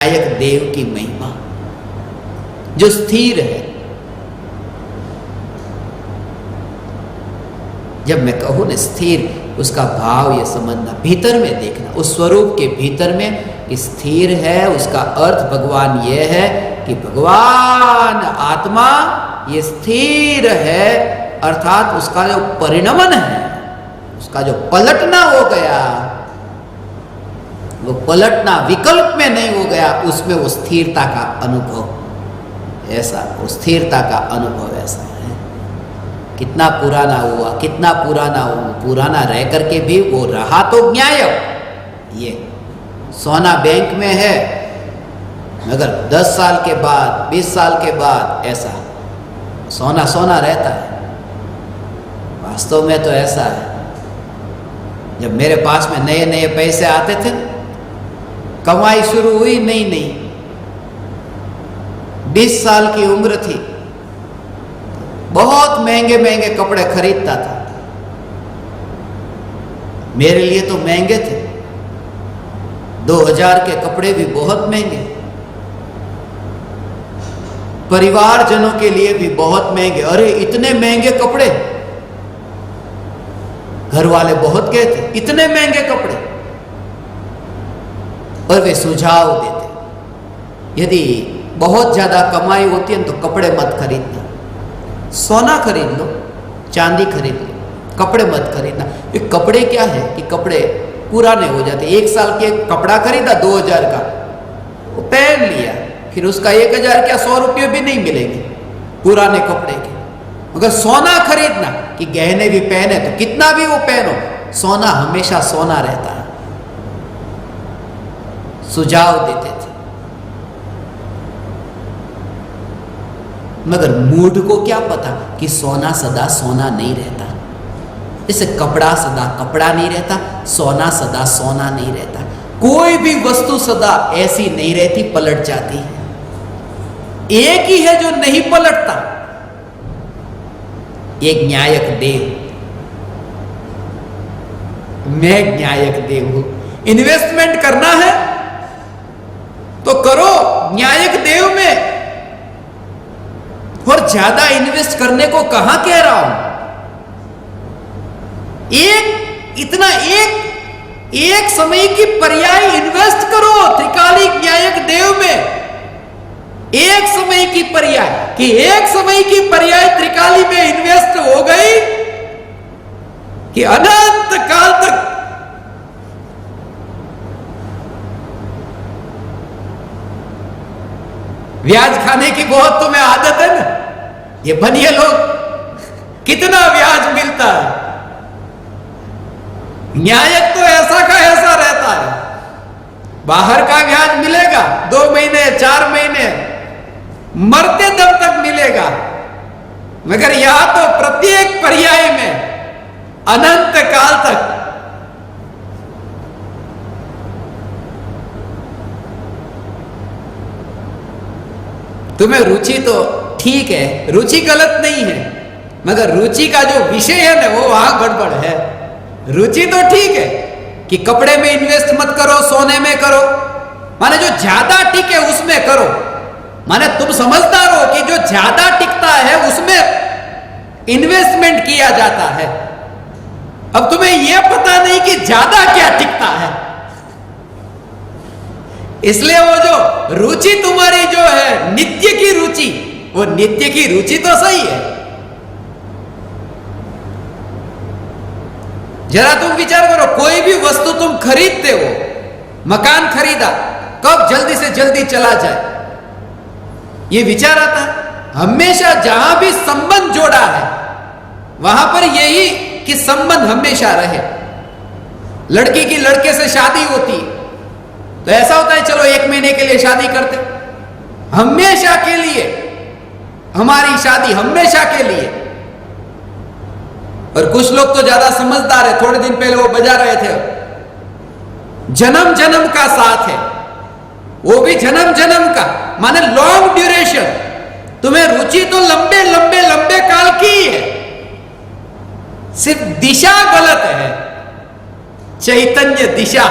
विनायक देव की महिमा जो स्थिर है। जब मैं कहूं ना स्थिर, उसका भाव ये समझना, भीतर में देखना, उस स्वरूप के भीतर में स्थिर है। उसका अर्थ भगवान ये है कि भगवान आत्मा ये स्थिर है, अर्थात उसका जो परिणमन है, उसका जो पलटना हो गया, वो पलटना विकल्प में नहीं हो गया, उसमें वो स्थिरता का अनुभव ऐसा, वो स्थिरता का अनुभव ऐसा है। कितना पुराना हुआ, कितना पुराना हुआ, पुराना रह करके भी वो रहा तो न्यायक। ये सोना बैंक में है, मगर 10 साल के बाद, 20 साल के बाद ऐसा सोना सोना रहता है। वास्तव में तो ऐसा है, जब मेरे पास में नए नए पैसे आते थे, कमाई शुरू हुई नई नई, 20 साल की उम्र थी, बहुत महंगे महंगे कपड़े खरीदता था। मेरे लिए तो महंगे थे, 2000 के कपड़े भी बहुत महंगे, परिवारजनों के लिए भी बहुत महंगे। अरे इतने महंगे कपड़े, घर वाले बहुत कहते इतने महंगे कपड़े, और वे सुझाव देते, यदि बहुत ज्यादा कमाई होती है तो कपड़े मत खरीदना, सोना खरीद लो, चांदी खरीद लो, कपड़े मत खरीदना। ये कपड़े क्या है कि कपड़े पुराने हो जाते। 1 साल के कपड़ा खरीदा 2000 का, वो पहन लिया, फिर उसका 1000 क्या 100 रुपये भी नहीं मिलेंगे पुराने कपड़े के। मगर सोना खरीदना कि गहने भी पहने तो कितना भी वो पहनो, सोना हमेशा सोना रहता है, सुझाव देते थे। मगर मूढ़ को क्या पता कि सोना सदा सोना नहीं रहता। जैसे कपड़ा सदा कपड़ा नहीं रहता, सोना सदा सोना नहीं रहता। कोई भी वस्तु सदा ऐसी नहीं रहती, पलट जाती है। एक ही है जो नहीं पलटता, एक न्यायक देव। मैं न्यायक देव हूं। इन्वेस्टमेंट करना है तो करो न्यायक देव में, और ज्यादा इन्वेस्ट करने को कहां कह रहा हूं। एक समय की पर्याय इन्वेस्ट करो त्रिकाली न्यायक देव में। एक समय की पर्याय, कि एक समय की पर्याय त्रिकाली में इन्वेस्ट हो गई कि अनंत काल तक ब्याज खाने की बहुत तुम्हें आदत है ना। ये बनिए लोग, कितना ब्याज मिलता है। न्यायक तो ऐसा का ऐसा रहता है, बाहर का ब्याज मिलेगा 2 महीने 4 महीने, मरते दम तक मिलेगा। मगर यहां तो प्रत्येक पर्याय में अनंत काल तक। तुम्हें रुचि तो ठीक है, रुचि गलत नहीं है, मगर रुचि का जो विषय है ना वो वहां गड़बड़ है। रुचि तो ठीक है कि कपड़े में इन्वेस्ट मत करो, सोने में करो, माने जो ज्यादा टिके उसमें करो। माने तुम समझदार हो कि जो ज्यादा टिकता है उसमें इन्वेस्टमेंट किया जाता है। अब तुम्हें यह पता नहीं कि ज्यादा क्या टिकता है, इसलिए वो जो रुचि तुम्हारी जो है नित्य की रुचि, वो नित्य की रुचि तो सही है। जरा तुम विचार करो, कोई भी वस्तु तुम खरीदते हो, मकान खरीदा, कब जल्दी से जल्दी चला जाए, ये विचार आता है। हमेशा जहां भी संबंध जोड़ा है वहां पर यही कि संबंध हमेशा रहे। लड़की की लड़के से शादी होती है तो ऐसा होता है चलो 1 महीने के लिए शादी करते, हमेशा के लिए, हमारी शादी हमेशा के लिए। और कुछ लोग तो ज्यादा समझदार है, थोड़े दिन पहले वो बजा रहे थे, जन्म जन्म का साथ है, वो भी जन्म जन्म का, माने लॉन्ग ड्यूरेशन। तुम्हें रुचि तो लंबे लंबे लंबे काल की है, सिर्फ दिशा गलत है। चैतन्य दिशा,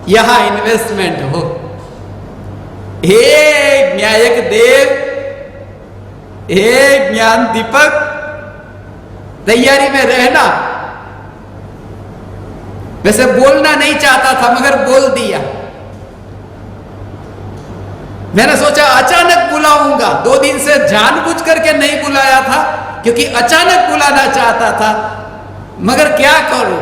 यहां इन्वेस्टमेंट हो। हे न्यायक देव, हे ज्ञान दीपक, तैयारी में रहना। वैसे बोलना नहीं चाहता था मगर बोल दिया। मैंने सोचा अचानक बुलाऊंगा, 2 दिन से जानबूझ करके नहीं बुलाया था क्योंकि अचानक बुलाना चाहता था, मगर क्या करूं,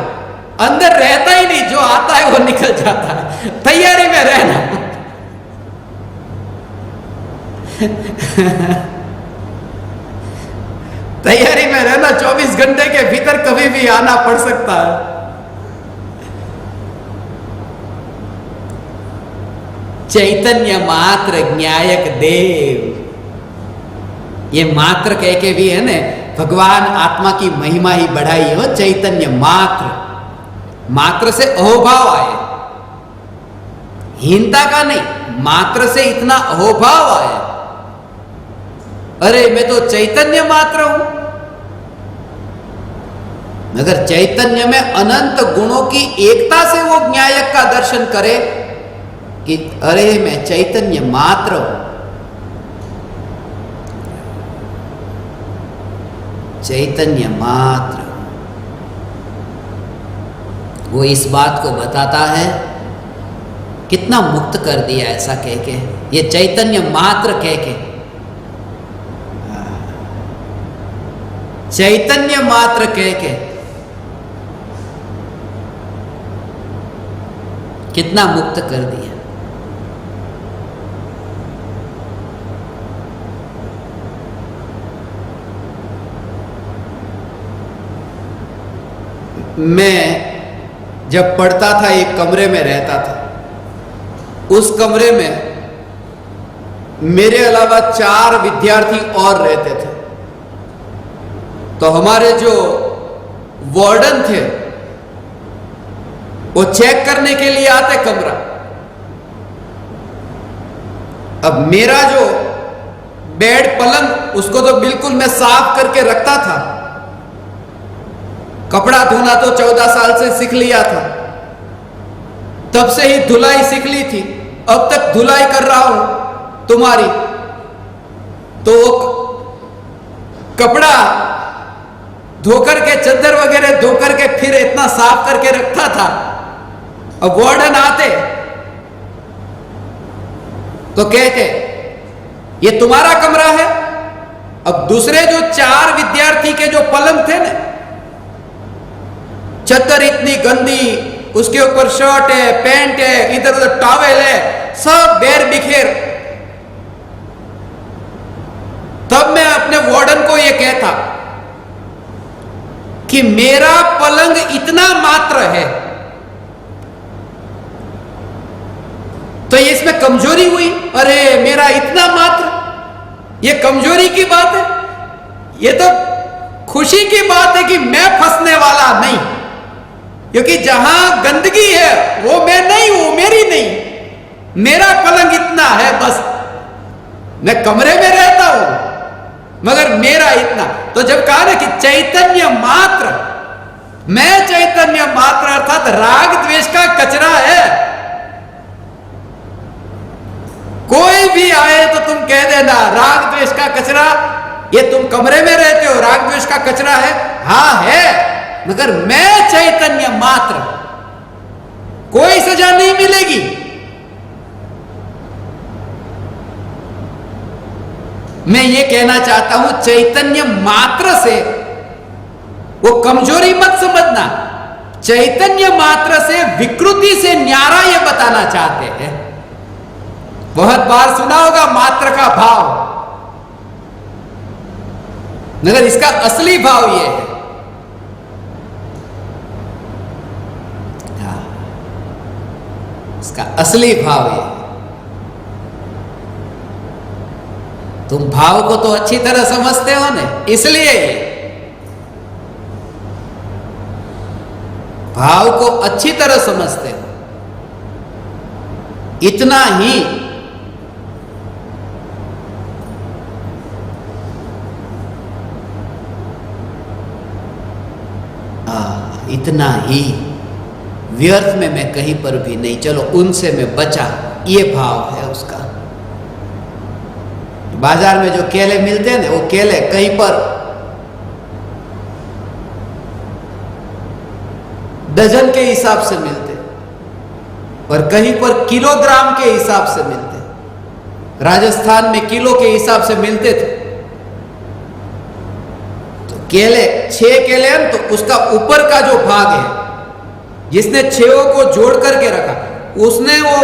अंदर रहता ही नहीं, जो आता है वो निकल जाता है। तैयारी में रहना। तैयारी में रहना, 24 घंटे के भीतर कभी भी आना पड़ सकता है। चैतन्य मात्र न्यायक देव, ये मात्र कह के भी है ना, भगवान आत्मा की महिमा ही बढ़ाई हो। चैतन्य मात्र, मात्र से अहोभाव आए, हीनता का नहीं, मात्र से इतना अहोभाव आए। अरे मैं तो चैतन्य मात्र हूं, मगर चैतन्य में अनंत गुणों की एकता से वो न्यायक का दर्शन करे कि अरे मैं चैतन्य मात्र हूं। चैतन्य मात्र, वो इस बात को बताता है, कितना मुक्त कर दिया ऐसा कह के, ये चैतन्य मात्र कह के। चैतन्य मात्र कह के कितना मुक्त कर दिया। मैं जब पढ़ता था एक कमरे में रहता था, उस कमरे में मेरे अलावा 4 विद्यार्थी और रहते थे। तो हमारे जो वार्डन थे वो चेक करने के लिए आते कमरा। अब मेरा जो बेड पलंग, उसको तो बिल्कुल मैं साफ करके रखता था। कपड़ा धोना तो 14 साल से सीख लिया था, तब से ही धुलाई सीख ली थी, अब तक धुलाई कर रहा हूं तुम्हारी। तो कपड़ा धोकर के, चद्दर वगैरह धोकर के फिर इतना साफ करके रखता था। अब वार्डन आते तो कहते ये तुम्हारा कमरा है। अब दूसरे जो 4 विद्यार्थी के जो पलंग थे ना, चद्दर इतनी गंदी, उसके ऊपर शर्ट है, पैंट है, इधर उधर टॉवेल है, सब बेर बिखेर। तब मैं अपने वार्डन को यह कहता कि मेरा पलंग इतना मात्र है, तो ये इसमें कमजोरी हुई। अरे मेरा इतना मात्र, ये कमजोरी की बात है? ये तो खुशी की बात है कि मैं फंसने वाला नहीं, क्योंकि जहां गंदगी है वो मैं नहीं हूं, मेरी नहीं, मेरा पलंग इतना है बस। मैं कमरे में रहता हूं मगर मेरा इतना। तो जब कहा ना कि चैतन्य मात्र, मैं चैतन्य मात्र अर्थात राग द्वेष का कचरा है। कोई भी आए तो तुम कह देना राग द्वेष का कचरा, ये तुम कमरे में रहते हो, राग द्वेष का कचरा है। हाँ है, मगर मैं चैतन्य मात्र, कोई सजा नहीं मिलेगी। मैं ये कहना चाहता हूं, चैतन्य मात्र से वो कमजोरी मत समझना, चैतन्य मात्र से विकृति से न्यारा ये बताना चाहते हैं। बहुत बार सुना होगा मात्र का भाव, मगर इसका असली भाव ये है। इसका असली भाव ये है। तुम भाव को तो अच्छी तरह समझते हो ना, इसलिए ये भाव को अच्छी तरह समझते हो। इतना ही इतना ही व्यर्थ में मैं कहीं पर भी नहीं, चलो उनसे मैं बचा, ये भाव है उसका। बाजार में जो केले मिलते हैं ना, वो केले कहीं पर डजन के हिसाब से मिलते और कहीं पर किलोग्राम के हिसाब से मिलते। राजस्थान में किलो के हिसाब से मिलते थे। तो केले 6 केले हैं तो उसका ऊपर का जो भाग है, जिसने 6 को जोड़ करके रखा, उसने वो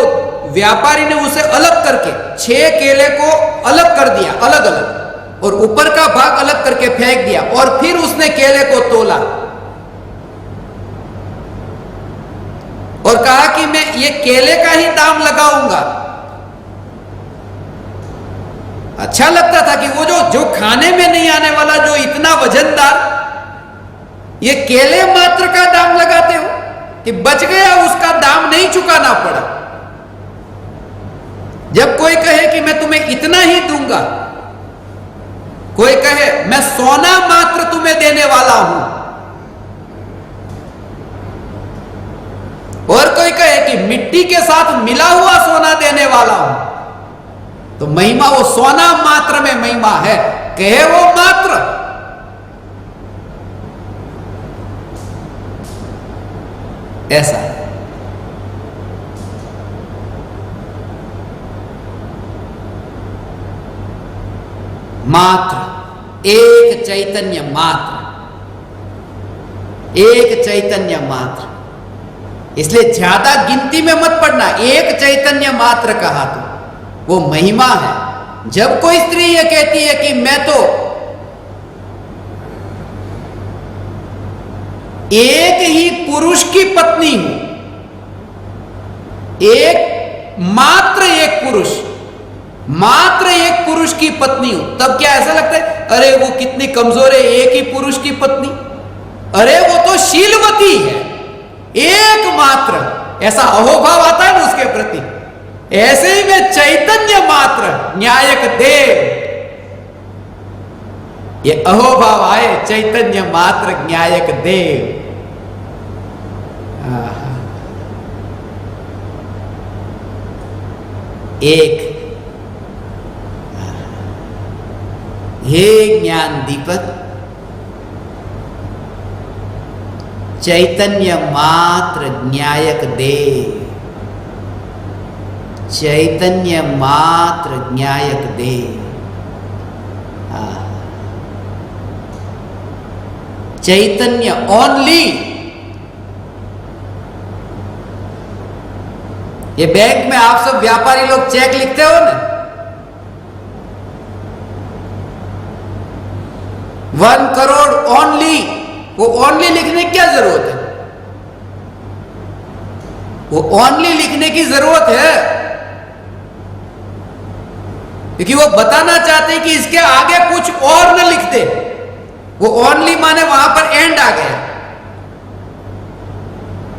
व्यापारी ने उसे अलग करके 6 केले को अलग कर दिया, अलग अलग, और ऊपर का भाग अलग करके फेंक दिया और फिर उसने केले को तोला और कहा कि मैं ये केले का ही दाम लगाऊंगा। अच्छा लगता था कि वो जो खाने में नहीं आने वाला, जो इतना वजनदार, ये केले मात्र का दाम लगाते हो कि बच गया, उसका दाम नहीं चुकाना पड़ा। जब कोई कहे कि मैं तुम्हें इतना ही दूंगा, कोई कहे मैं सोना मात्र तुम्हें देने वाला हूं, और कोई कहे कि मिट्टी के साथ मिला हुआ सोना देने वाला हूं, तो महिमा वो सोना मात्र में महिमा है, कहे वो मात्र। ऐसा है। मात्र, एक चैतन्य मात्र, एक चैतन्य मात्र। इसलिए ज्यादा गिनती में मत पड़ना। एक चैतन्य मात्र कहा तो वो महिमा है। जब कोई स्त्री ये कहती है कि मैं तो एक ही पुरुष की पत्नी हूं, एक मात्र एक पुरुष, मात्र एक पुरुष की पत्नी हूं, तब क्या ऐसा लगता है अरे वो कितनी कमजोर है, एक ही पुरुष की पत्नी? अरे वो तो शीलवती है, एकमात्र। ऐसा अहोभाव आता है ना उसके प्रति। ऐसे ही में चैतन्य मात्र न्यायक देव, ये अहोभाव आए, चैतन्य मात्र न्यायक देव। एक, हे ज्ञान दीपक, चैतन्य मात्र न्यायक देव, चैतन्य मात्र न्यायक देव। चैतन्य ओनली। ये बैंक में आप सब व्यापारी लोग चेक लिखते हो ना, 1 करोड़ ओनली, वो ओनली लिखने की क्या जरूरत है? वो ओनली लिखने की जरूरत है क्योंकि वो बताना चाहते हैं कि इसके आगे कुछ और न लिख दे। वो ओनली माने वहां पर एंड आ गया।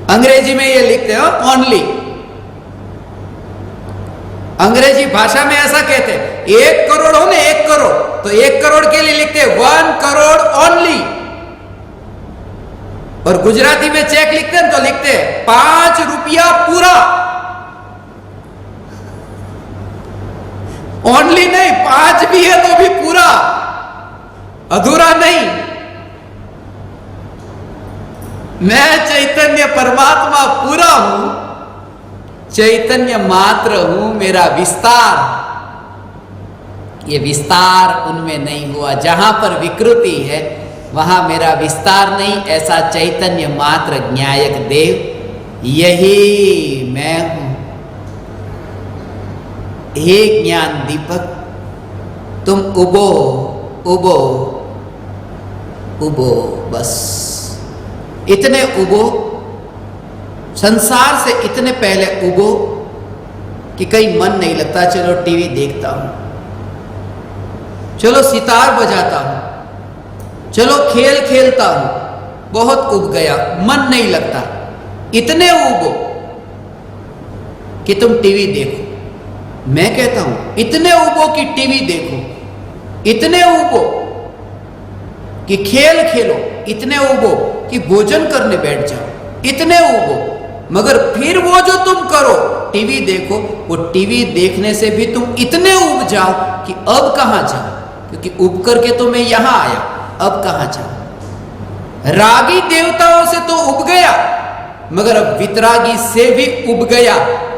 अंग्रेजी में ये लिखते हैं ओनली। अंग्रेजी भाषा में ऐसा कहते हैं, 1 करोड़ हो ना, 1 करोड़, तो 1 करोड़ के लिए लिखते हैं 1 करोड़ ओनली। और गुजराती में चेक लिखते हैं तो लिखते हैं 5 रुपया पूरा। ओनली नहीं, 5 भी है तो भी पूरा, अधूरा नहीं। मैं चैतन्य परमात्मा पूरा हूं, चैतन्य मात्र हूं, मेरा विस्तार, ये विस्तार उनमें नहीं हुआ। जहां पर विकृति है वहां मेरा विस्तार नहीं। ऐसा चैतन्य मात्र न्यायक देव, यही मैं हूं। हे ज्ञान दीपक, तुम उबो उबो उबो, बस इतने उबो, संसार से इतने पहले उबो कि कहीं मन नहीं लगता, चलो टीवी देखता हूं, चलो सितार बजाता हूं, चलो खेल खेलता हूं, बहुत उब गया, मन नहीं लगता। इतने उबो कि तुम टीवी देखो। मैं कहता हूं इतने उबो कि टीवी देखो, इतने उबो कि खेल खेलो, इतने उबो कि भोजन करने बैठ जाओ, इतने उबो मगर फिर वो जो तुम करो, टीवी देखो, वो टीवी देखने से भी तुम इतने उब जाओ कि अब कहां जाओ, क्योंकि उब करके तो मैं यहां आया, अब कहां जाओ। रागी देवताओं से तो उब गया, मगर अब वितरागी से भी उब गया,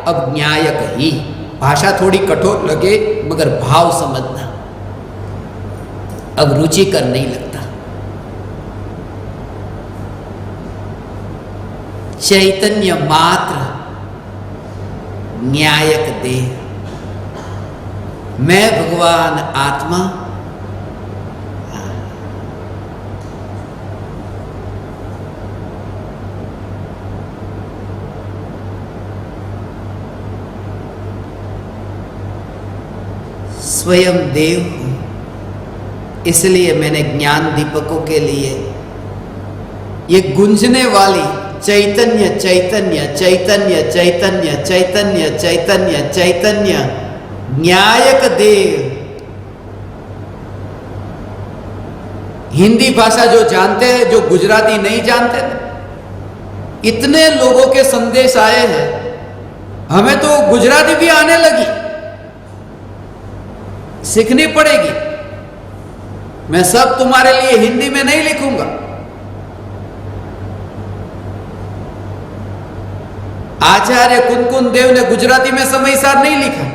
अब न्यायक ही। भाषा थोड़ी कठोर लगे मगर भाव समझना, अब रुचिकर नहीं लगता। चैतन्य मात्र न्यायक देह, मैं भगवान आत्मा। स्वयं देव हूं, इसलिए मैंने ज्ञान दीपकों के लिए ये गुंजने वाली चैतन्य चैतन्य चैतन्य चैतन्य चैतन्य चैतन्य चैतन्य न्यायक देव। हिंदी भाषा जो जानते हैं, जो गुजराती नहीं जानते, इतने लोगों के संदेश आए हैं, हमें तो गुजराती भी आने लगी, सीखनी पड़ेगी। मैं सब तुम्हारे लिए हिंदी में नहीं लिखूंगा। आचार्य कुनकुन देव ने गुजराती में समयसार नहीं लिखा,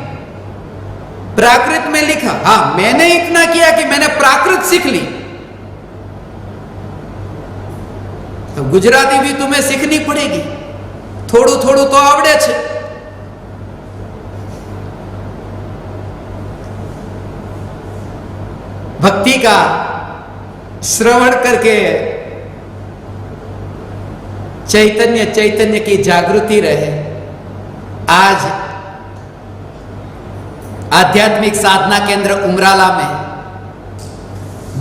प्राकृत में लिखा। हां, मैंने इतना किया कि मैंने प्राकृत सीख ली, तो गुजराती भी तुम्हें सीखनी पड़ेगी। थोड़ू थोड़ू तो आवड़े छे। भक्ति का श्रवण करके चैतन्य चैतन्य की जागृति रहे। आज आध्यात्मिक साधना केंद्र उमराला में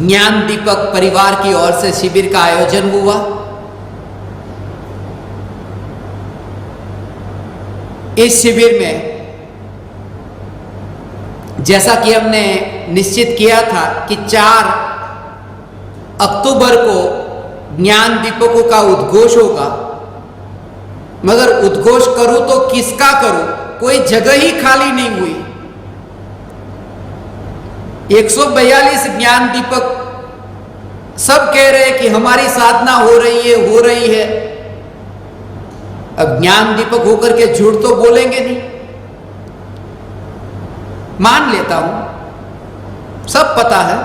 ज्ञान दीपक परिवार की ओर से शिविर का आयोजन हुआ। इस शिविर में जैसा कि हमने निश्चित किया था कि 4 अक्टूबर को ज्ञान दीपकों का उद्घोष होगा, मगर उद्घोष करूं तो किसका करूं, कोई जगह ही खाली नहीं हुई। 142 ज्ञान दीपक सब कह रहे हैं कि हमारी साधना हो रही है। अब ज्ञान दीपक होकर के झूठ तो बोलेंगे नहीं, मान लेता हूं, सब पता है।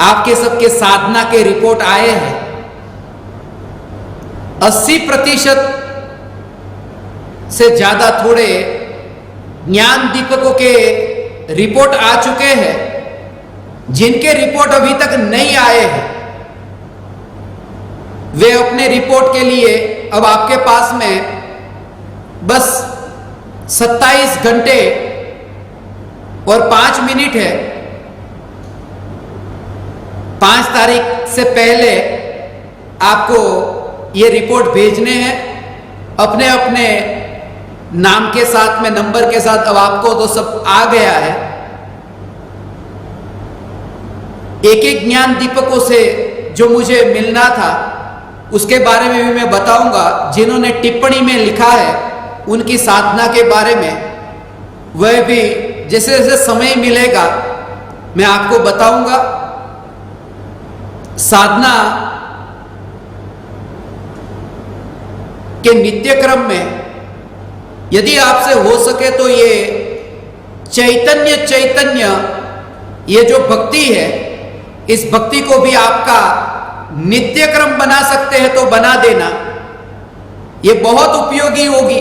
आपके सबके साधना के रिपोर्ट आए हैं। 80% से ज्यादा थोड़े ज्ञान दीपकों के रिपोर्ट आ चुके हैं। जिनके रिपोर्ट अभी तक नहीं आए हैं, वे अपने रिपोर्ट के लिए अब आपके पास में बस 27 घंटे और 5 मिनट है। 5 तारीख से पहले आपको ये रिपोर्ट भेजने हैं, अपने अपने नाम के साथ में, नंबर के साथ। अब आपको तो सब आ गया है। एक एक ज्ञान दीपकों से जो मुझे मिलना था उसके बारे में भी मैं बताऊंगा। जिन्होंने टिप्पणी में लिखा है उनकी साधना के बारे में, वह भी जैसे जैसे समय मिलेगा मैं आपको बताऊंगा। साधना के नित्यक्रम में यदि आपसे हो सके तो ये चैतन्य चैतन्य, ये जो भक्ति है, इस भक्ति को भी आपका नित्यक्रम बना सकते हैं तो बना देना, ये बहुत उपयोगी होगी।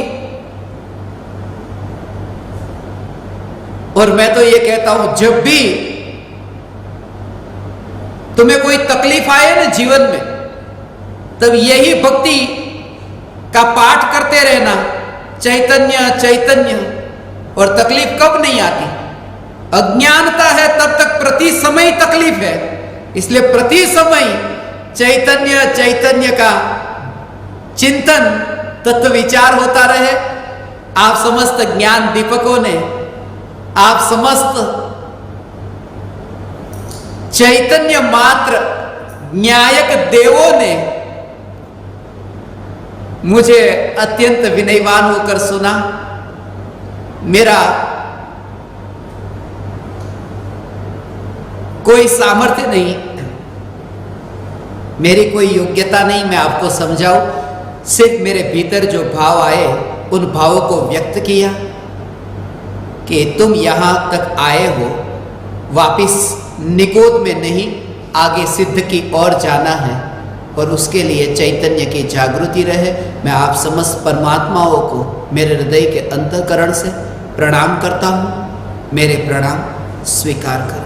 और मैं तो ये कहता हूं, जब भी तुम्हें कोई तकलीफ आए ना जीवन में, तब यही भक्ति का पाठ करते रहना, चैतन्य चैतन्य। और तकलीफ कब नहीं आती? अज्ञानता है तब तक प्रति समय तकलीफ है, इसलिए प्रति समय चैतन्य चैतन्य का चिंतन, तत्व विचार होता रहे। आप समस्त ज्ञान दीपकों ने, आप समस्त चैतन्य मात्र न्यायक देवों ने मुझे अत्यंत विनयवान होकर सुना। मेरा कोई सामर्थ्य नहीं, मेरी कोई योग्यता नहीं मैं आपको समझाऊं, सिर्फ मेरे भीतर जो भाव आए उन भावों को व्यक्त किया कि तुम यहां तक आए हो, वापिस निकोद में नहीं, आगे सिद्ध की ओर जाना है, और उसके लिए चैतन्य की जागृति रहे। मैं आप समस्त परमात्माओं को मेरे हृदय के अंतःकरण से प्रणाम करता हूँ। मेरे प्रणाम स्वीकार करें।